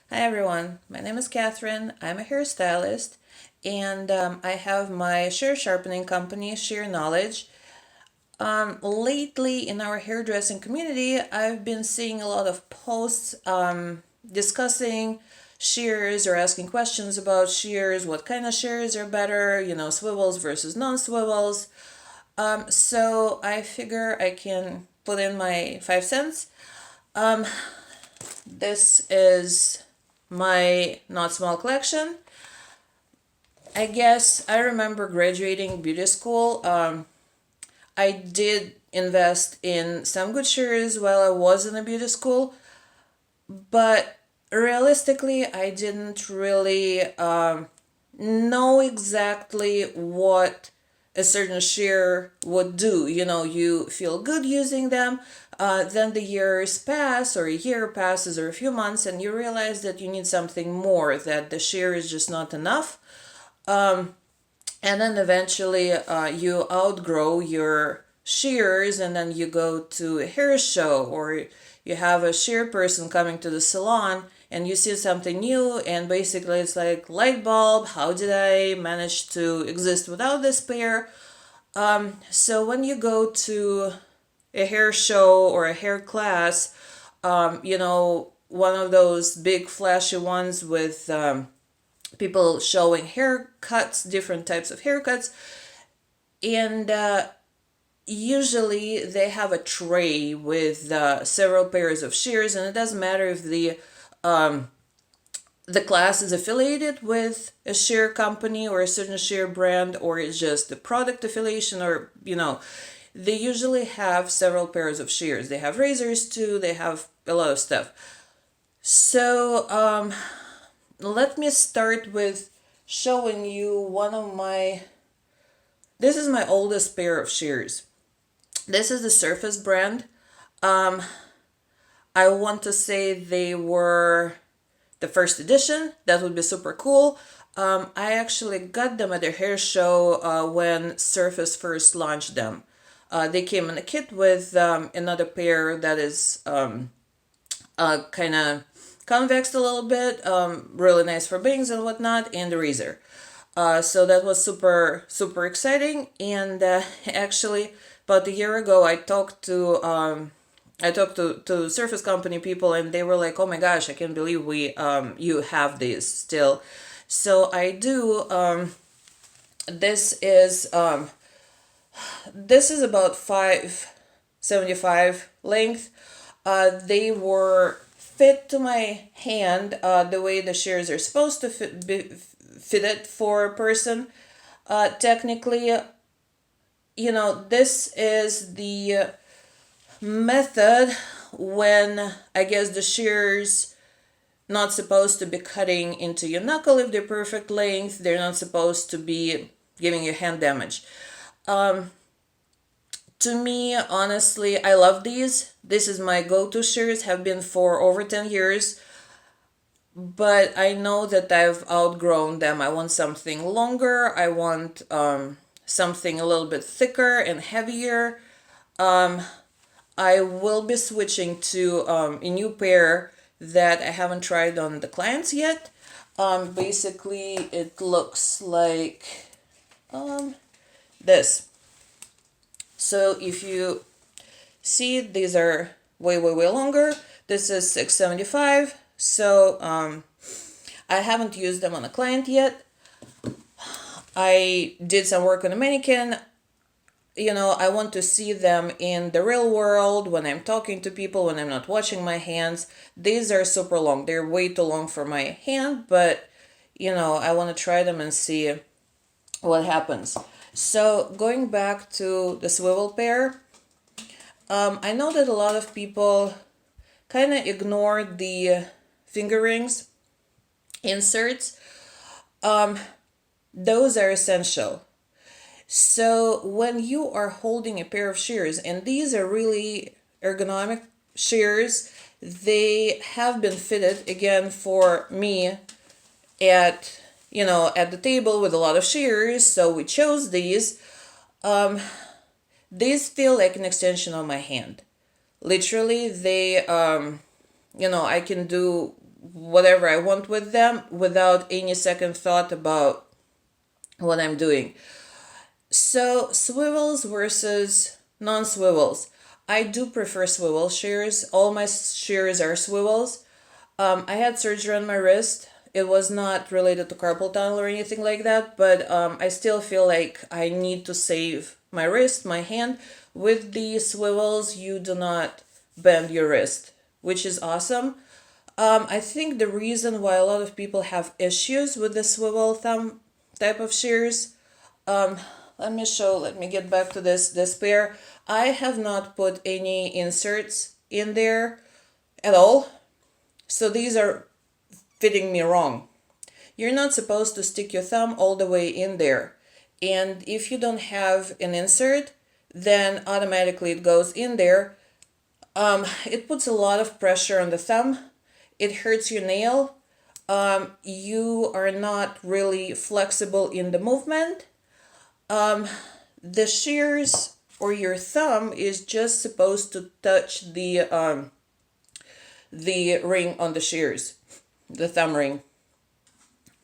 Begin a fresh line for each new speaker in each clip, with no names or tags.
Hi everyone, my name is Catherine. I'm a hairstylist and I have my shear sharpening company, Shear Knowledge. Lately in our hairdressing community, I've been seeing a lot of posts discussing shears or asking questions about shears, what kind of shears are better, swivels versus non-swivels. So I figure I can put in my 5 cents. This is my not small collection. I guess I remember graduating beauty school. I did invest in some good shears while I was in a beauty school, but realistically, I didn't really know exactly what a certain shear would do. You feel good using them. Then the years pass, or a year passes, or a few months, and you realize that you need something more, that the shear is just not enough. And then eventually you outgrow your shears, and then you go to a hair show, or you have a shear person coming to the salon and you see something new, and basically it's like light bulb, how did I manage to exist without this pair? So when you go to a hair show or a hair class, one of those big flashy ones with people showing haircuts, different types of haircuts, and usually they have a tray with several pairs of shears, and it doesn't matter if the class is affiliated with a shear company or a certain shear brand, or it's just the product affiliation, or they usually have several pairs of shears. They have razors too, they have a lot of stuff. So let me start with showing you one of my this is my oldest pair of shears. This is the Surface brand. I want to say they were the first edition. That would be super cool. I actually got them at a hair show when Surface first launched them. They came in a kit with another pair that is kind of convex a little bit, really nice for bangs and whatnot, and the razor. So that was super, super exciting. And actually, about a year ago, I talked to Surface Company people, and they were like, "Oh my gosh, I can't believe you have these still." So I do. This is um, this is about 5.75 length. They were fit to my hand the way the shears are supposed to be fitted for a person. Technically, this is the method when I guess the shears not supposed to be cutting into your knuckle if they're perfect length. They're not supposed to be giving you hand damage. To me, honestly, I love these. This is my go-to shears, have been for over 10 years. But I know that I've outgrown them. I want something longer. I want something a little bit thicker and heavier. I will be switching to a new pair that I haven't tried on the clients yet. Basically, it looks like this. So if you see, these are way, way, way longer. This is 6.75. So I haven't used them on a client yet. I did some work on a mannequin. I want to see them in the real world when I'm talking to people, when I'm not watching my hands. These are super long. They're way too long for my hand, but I want to try them and see what happens. So going back to the swivel pair, I know that a lot of people kind of ignore the finger rings inserts. Those are essential. So when you are holding a pair of shears, and these are really ergonomic shears, they have been fitted again for me at the table with a lot of shears, so we chose these. These feel like an extension of my hand. Literally, they I can do whatever I want with them without any second thought about what I'm doing. So swivels versus non-swivels. I do prefer swivel shears. All my shears are swivels. I had surgery on my wrist. It was not related to carpal tunnel or anything like that, but I still feel like I need to save my wrist, my hand. With the swivels, you do not bend your wrist, which is awesome. I think the reason why a lot of people have issues with the swivel thumb type of shears, let me get back to this pair. I have not put any inserts in there at all. So these are fitting me wrong. You're not supposed to stick your thumb all the way in there. And if you don't have an insert, then automatically it goes in there. It puts a lot of pressure on the thumb. It hurts your nail. You are not really flexible in the movement. The shears or your thumb is just supposed to touch the ring on the shears, the thumb ring.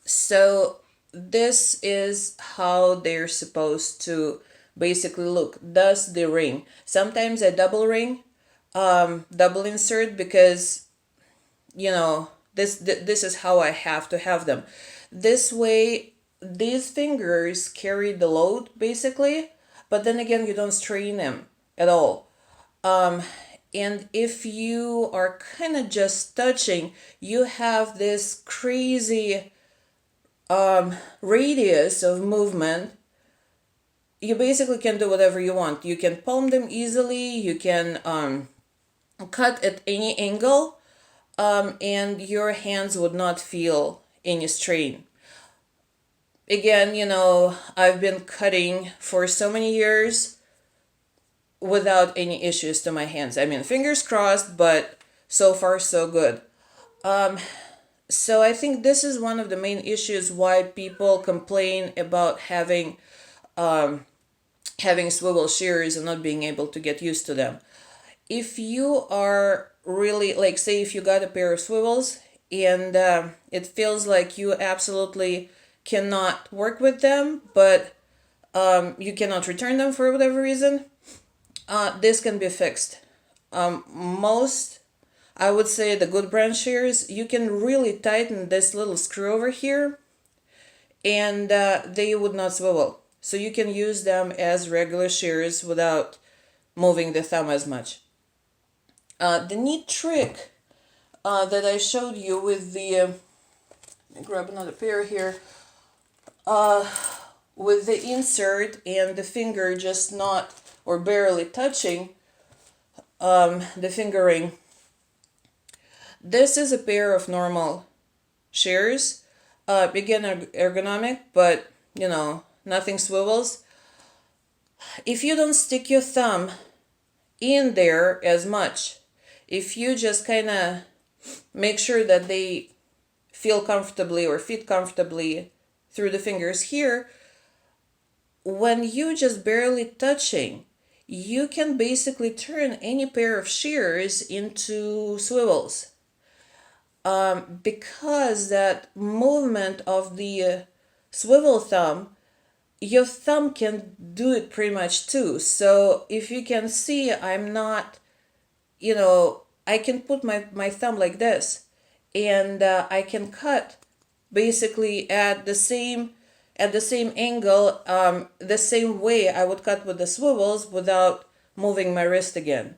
So this is how they're supposed to basically look. Thus the ring. Sometimes I double ring, double insert, because this is how I have to have them. This way these fingers carry the load basically, but then again you don't strain them at all. And if you are kind of just touching, you have this crazy radius of movement. You basically can do whatever you want. You can palm them easily. You can cut at any angle, and your hands would not feel any strain. Again, I've been cutting for so many years without any issues to my hands. I mean, fingers crossed, but so far so good. So I think this is one of the main issues why people complain about having swivel shears and not being able to get used to them. If you are really, like, say if you got a pair of swivels and it feels like you absolutely cannot work with them, but you cannot return them for whatever reason, this can be fixed. I would say the good brand shears, you can really tighten this little screw over here and they would not swivel. So you can use them as regular shears without moving the thumb as much. The neat trick that I showed you with the, let me grab another pair here, with the insert and the finger just not or barely touching the finger ring. This is a pair of normal shears, again ergonomic, but nothing swivels. If you don't stick your thumb in there as much, if you just kind of make sure that they feel comfortably or fit comfortably through the fingers here, when you just barely touching, you can basically turn any pair of shears into swivels. Because that movement of the swivel thumb, your thumb can do it pretty much too. So if you can see, I'm not, I can put my thumb like this and I can cut basically at the same angle, the same way I would cut with the swivels without moving my wrist again.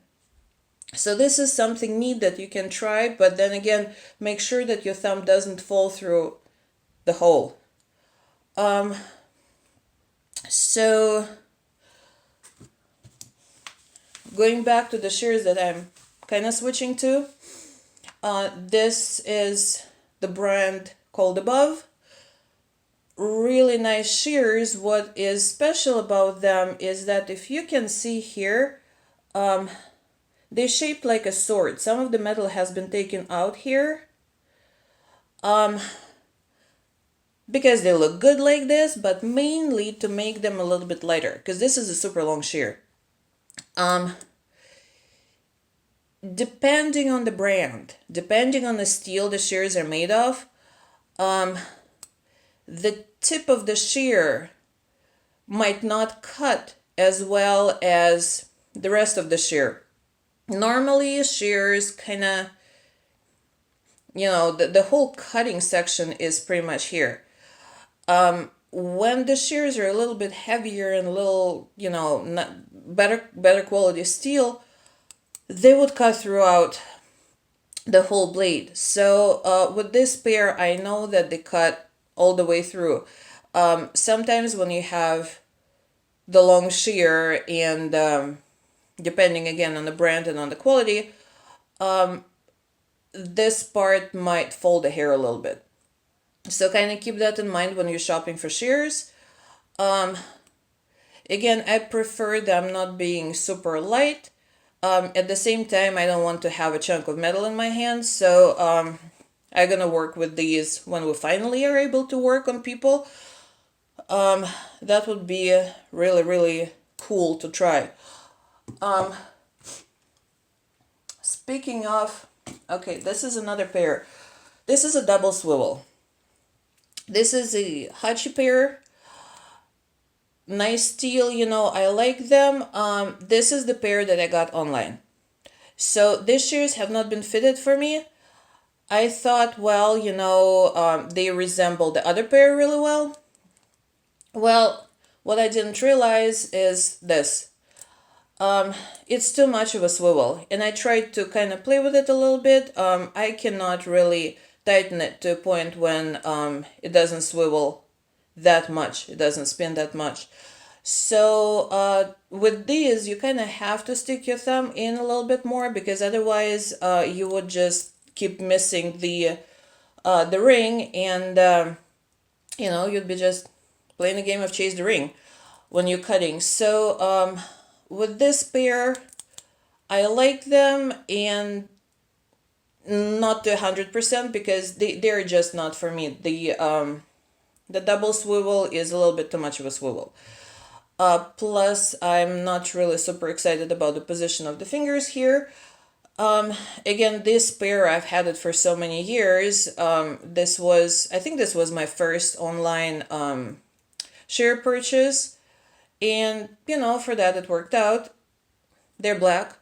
So this is something neat that you can try, but then again, make sure that your thumb doesn't fall through the hole. So going back to the shears that I'm kind of switching to, this is the brand called Above. Really nice shears. What is special about them is that if you can see here, they're shaped like a sword. Some of the metal has been taken out here because they look good like this, but mainly to make them a little bit lighter, because this is a super long shear. depending on the brand, depending on the steel the shears are made of, the tip of the shear might not cut as well as the rest of the shear. Normally, shears kind of, the whole cutting section is pretty much here. When the shears are a little bit heavier and a little, not better quality steel, they would cut throughout the whole blade. So with this pair, I know that they cut all the way through. Sometimes when you have the long shear and depending again on the brand and on the quality, this part might fold the hair a little bit. So kind of keep that in mind when you're shopping for shears. Again, I prefer them not being super light. At the same time, I don't want to have a chunk of metal in my hand, so I'm gonna work with these when we finally are able to work on people. That would be really, really cool to try. Speaking of, okay, this is another pair. This is a double swivel. This is a Hachi pair. Nice steel, I like them. This is the pair that I got online. So these shears have not been fitted for me. I thought, well, they resemble the other pair really well. Well, what I didn't realize is this. It's too much of a swivel, and I tried to kind of play with it a little bit. I cannot really tighten it to a point when it doesn't swivel that much. It doesn't spin that much. So with these, you kind of have to stick your thumb in a little bit more, because otherwise you would just keep missing the ring, and you'd be just playing a game of chase the ring when you're cutting. So with this pair, I like them, and not to 100% because they're just not for me. The double swivel is a little bit too much of a swivel. Plus, I'm not really super excited about the position of the fingers here. Again, this pair, I've had it for so many years. I think this was my first online shear purchase. And, for that it worked out. They're black.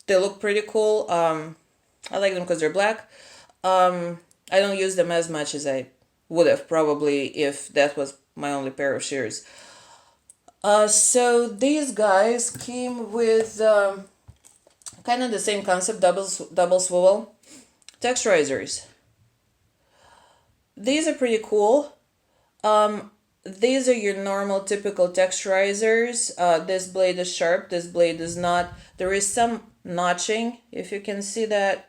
They look pretty cool. I like them because they're black. I don't use them as much as I would have probably if that was my only pair of shears. So these guys came with kind of the same concept, double swivel texturizers. These are pretty cool. These are your normal typical texturizers. This blade is sharp, this blade is not. There is some notching, if you can see that.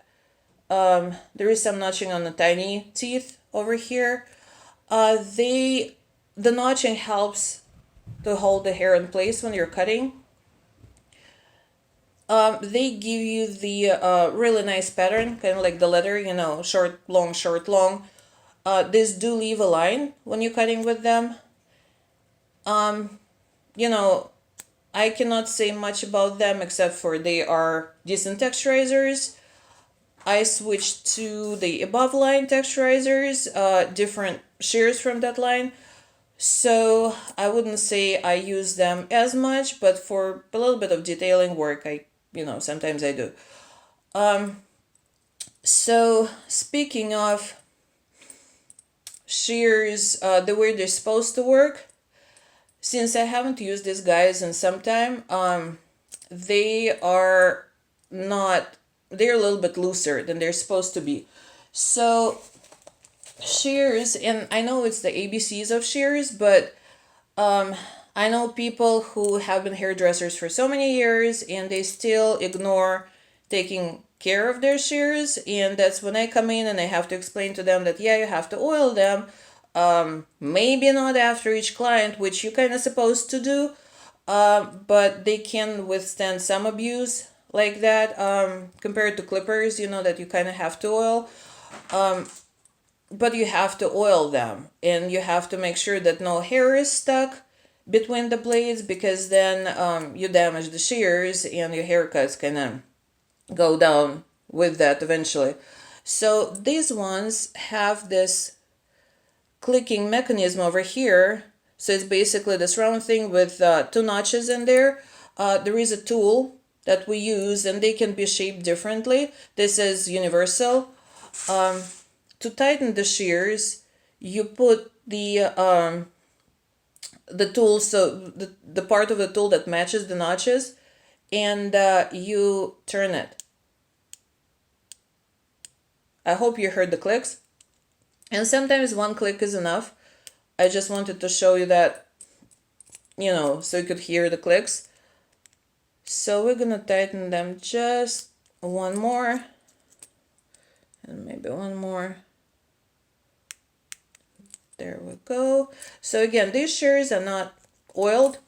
There is some notching on the tiny teeth over here. The notching helps to hold the hair in place when you're cutting. They give you the really nice pattern, kind of like the letter, short, long, short, long. These do leave a line when you're cutting with them. I cannot say much about them except for they are decent texturizers. I switched to the above line texturizers, different shears from that line. So I wouldn't say I use them as much, but for a little bit of detailing work, sometimes I do. So speaking of shears, the way they're supposed to work, since I haven't used these guys in some time, they're a little bit looser than they're supposed to be. So shears, and I know it's the ABCs of shears, but I know people who have been hairdressers for so many years and they still ignore taking care of their shears, and that's when I come in and I have to explain to them that, yeah, you have to oil them. Maybe not after each client, which you're kind of supposed to do, but they can withstand some abuse like that, compared to clippers, that you kind of have to oil. But you have to oil them, and you have to make sure that no hair is stuck between the blades, because then you damage the shears and your haircut's kind of go down with that eventually. So these ones have this clicking mechanism over here. So it's basically this round thing with two notches in there. There is a tool that we use, and they can be shaped differently. This is universal. To tighten the shears, you put the tool, so the part of the tool that matches the notches, and you turn it. I hope you heard the clicks. And sometimes one click is enough. I just wanted to show you that, so you could hear the clicks. So we're gonna tighten them just one more, and maybe one more. There we go. So again, these shears are not oiled,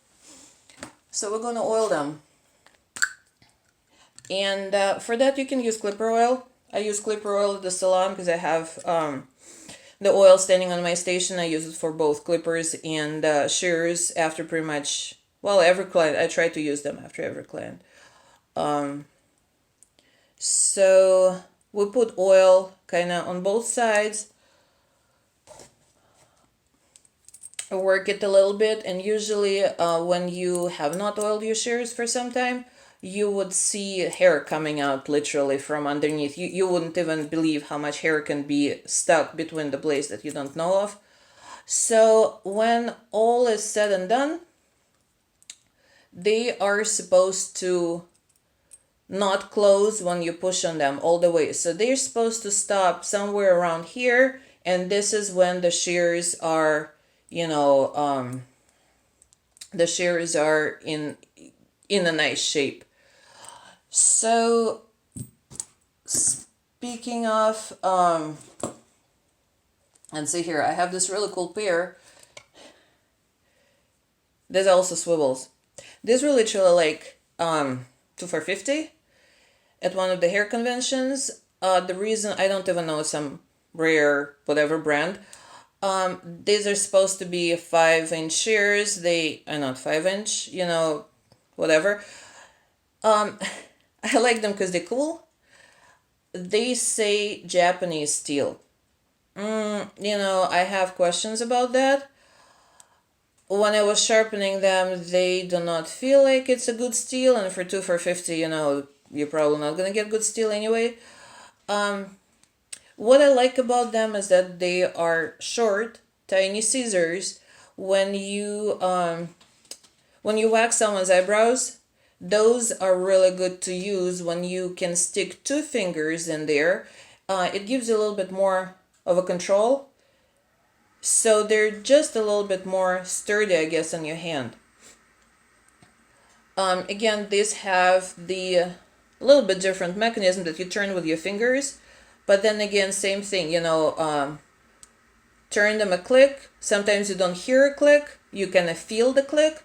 so we're gonna oil them. And for that you can use clipper oil. I use clipper oil at the salon because I have the oil standing on my station. I use it for both clippers and shears after pretty much, well, every client. I try to use them after every client. So we put oil kind of on both sides. Work it a little bit, and usually when you have not oiled your shears for some time, you would see hair coming out literally from underneath. You wouldn't even believe how much hair can be stuck between the blades that you don't know of. So when all is said and done, they are supposed to not close when you push on them all the way. So they're supposed to stop somewhere around here, and this is when the shears are, the shears are in a nice shape. So speaking of, and see here, I have this really cool pair. There's also swivels. These were literally like 2 for $50 at one of the hair conventions. The reason, I don't even know, some rare whatever brand. These are supposed to be 5-inch shears. They are not 5-inch, whatever. I like them because they're cool. They say Japanese steel. I have questions about that. When I was sharpening them, they do not feel like it's a good steel, and for 2 for $50, you're probably not gonna get good steel anyway. What I like about them is that they are short, tiny scissors. When you wax someone's eyebrows, those are really good to use when you can stick 2 fingers in there. It gives you a little bit more of a control. So they're just a little bit more sturdy, I guess, on your hand. Again, these have the a little bit different mechanism that you turn with your fingers. But then again, same thing, turn them a click. Sometimes you don't hear a click. You kind of feel the click.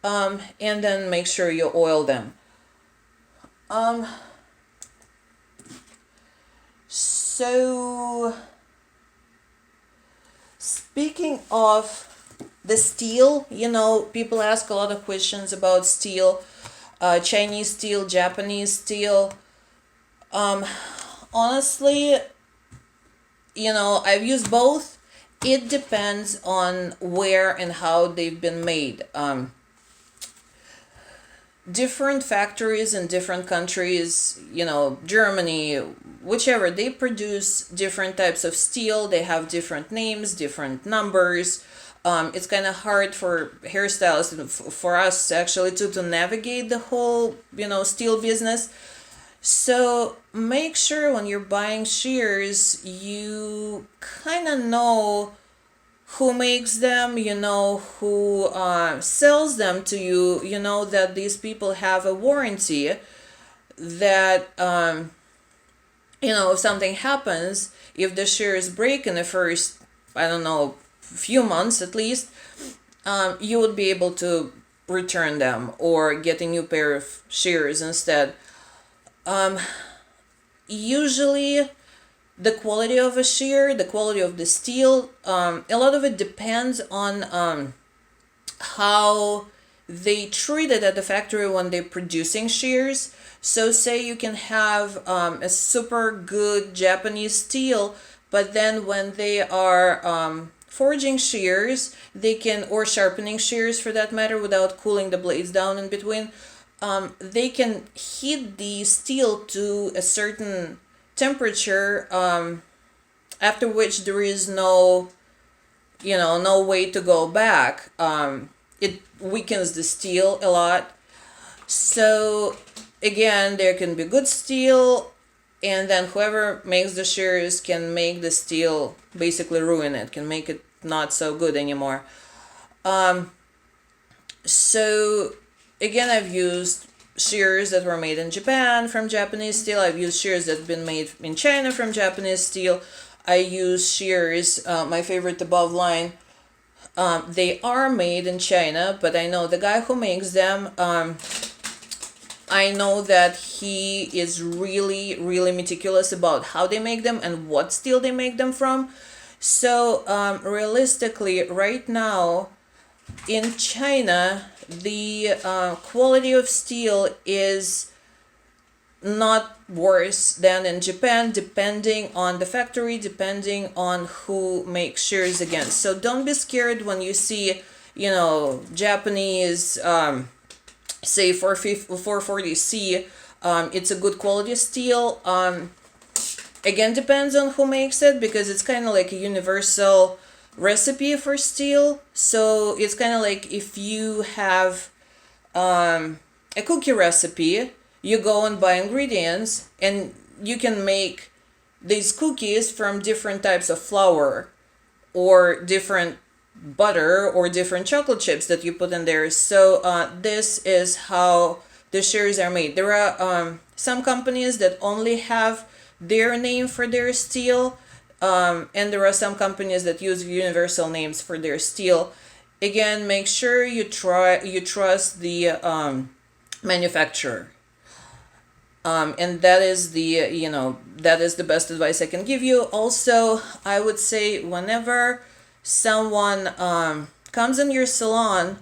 And then make sure you oil them. So speaking of the steel, people ask a lot of questions about steel, Chinese steel, Japanese steel. Honestly, I've used both. It depends on where and how they've been made. Different factories in different countries, Germany, whichever, they produce different types of steel. They have different names, different numbers. It's kind of hard for hairstylists and for us actually to navigate the whole, steel business. So make sure when you're buying shears, you kind of know who makes them, who sells them to you, that these people have a warranty, that, if something happens, if the shears break in the first, I don't know, few months at least, you would be able to return them or get a new pair of shears instead. Usually the quality of a shear, the quality of the steel, a lot of it depends on how they treat it at the factory when they're producing shears. So say you can have a super good Japanese steel, but then when they are forging shears, they can, or sharpening shears for that matter, without cooling the blades down in between, they can heat the steel to a certain temperature, after which there is no, no way to go back. It weakens the steel a lot. So again, there can be good steel, and then whoever makes the shears can make the steel, basically ruin it, can make it not so good anymore. So again, I've used shears that were made in Japan from Japanese steel. I've used shears that have been made in China from Japanese steel. I use shears, my favorite above line. They are made in China, but I know the guy who makes them. I know that he is really, really meticulous about how they make them and what steel they make them from. So realistically, right now in China, the quality of steel is not worse than in Japan, depending on the factory, depending on who makes shears again. So don't be scared when you see, Japanese, say 440C, it's a good quality steel. Again, depends on who makes it, because it's kind of like a universal recipe for steel. So it's kind of like if you have a cookie recipe, you go and buy ingredients, and you can make these cookies from different types of flour, or different butter, or different chocolate chips that you put in there. So this is how the shears are made. There are some companies that only have their name for their steel, and there are some companies that use universal names for their steel. Again, make sure you trust the manufacturer. And that is the best advice I can give you. Also, I would say whenever someone comes in your salon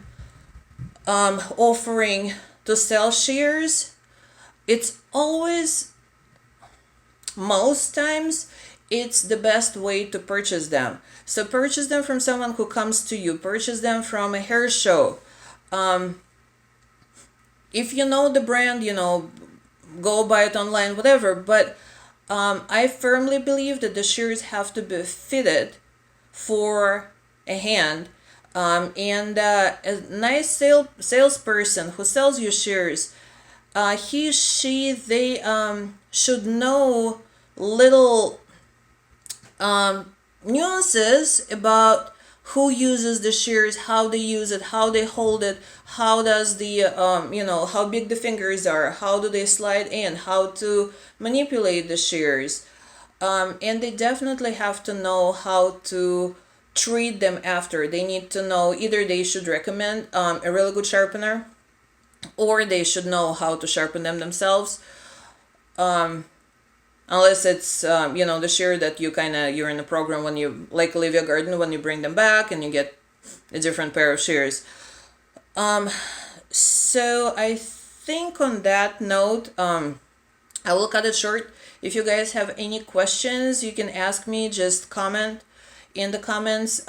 offering to sell shears, it's always, most times, it's the best way to purchase them. So purchase them from someone who comes to you. Purchase them from a hair show. If you know the brand, go buy it online, whatever. But I firmly believe that the shears have to be fitted for a hand. And a nice salesperson who sells you shears, they should know little nuances about who uses the shears, how they use it, how they hold it, how does the how big the fingers are, how do they slide in, how to manipulate the shears, and they definitely have to know how to treat them after. They need to know, either they should recommend a really good sharpener, or they should know how to sharpen them themselves. Unless it's the shear that you're in a program when you, like Olivia Garden, when you bring them back and you get a different pair of shears. So I think on that note, I will cut it short. If you guys have any questions, you can ask me. Just comment in the comments.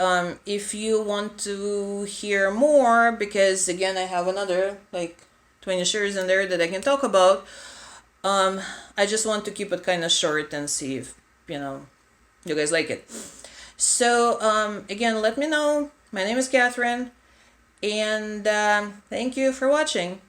If you want to hear more, because again, I have another like 20 shears in there that I can talk about. I just want to keep it kind of short and see if, you guys like it. So, again, let me know. My name is Catherine, and thank you for watching.